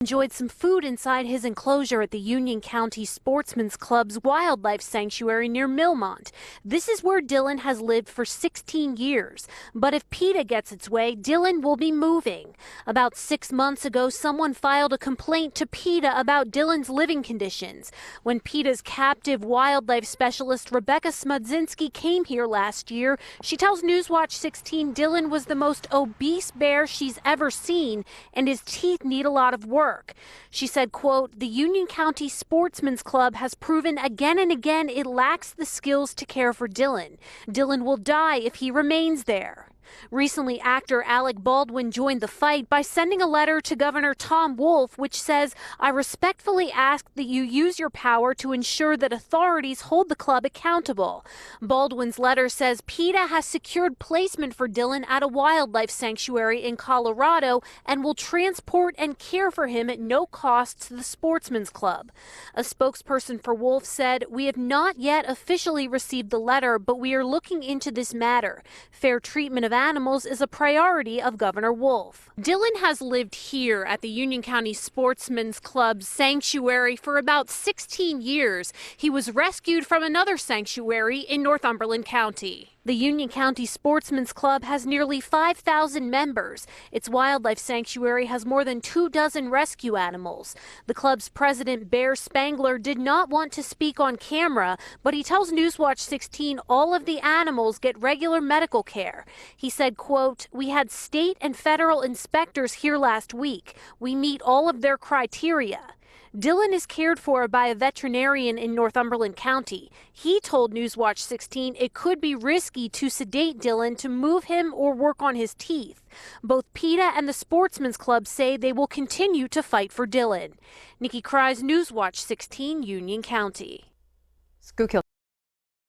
Enjoyed some food inside his enclosure at the Union County Sportsman's Club's wildlife sanctuary near Millmont. This is where Dylan has lived for 16 years. But if PETA gets its way, Dylan will be moving. About 6 months ago, someone filed a complaint to PETA about Dylan's living conditions. When PETA's captive wildlife specialist Rebecca Smudzinski came here last year, she tells Newswatch 16 Dylan was the most obese bear she's ever seen, and his teeth need a lot of work. She said, quote, "The Union County Sportsman's Club has proven again and again it lacks the skills to care for Dylan. Dylan will die if he remains there." Recently, actor Alec Baldwin joined the fight by sending a letter to Governor Tom Wolf, which says, "I respectfully ask that you use your power to ensure that authorities hold the club accountable." Baldwin's letter says PETA has secured placement for Dylan at a wildlife sanctuary in Colorado and will transport and care for him at no cost to the Sportsman's Club. A spokesperson for Wolf said, "We have not yet officially received the letter, but we are looking into this matter. Fair treatment of animals is a priority of Governor Wolf." Dylan has lived here at the Union County Sportsman's Club sanctuary for about 16 years. He was rescued from another sanctuary in Northumberland County. The Union County Sportsman's Club has nearly 5,000 members. Its wildlife sanctuary has more than 24 rescue animals. The club's president, Bear Spangler, did not want to speak on camera, but he tells Newswatch 16 all of the animals get regular medical care. He said, quote, "We had state and federal inspectors here last week. We meet all of their criteria." Dylan is cared for by a veterinarian in Northumberland County. He told Newswatch 16 it could be risky to sedate Dylan to move him or work on his teeth. Both PETA and the Sportsman's Club say they will continue to fight for Dylan. Nikki Kreis, Newswatch 16, Union County. Schuylkill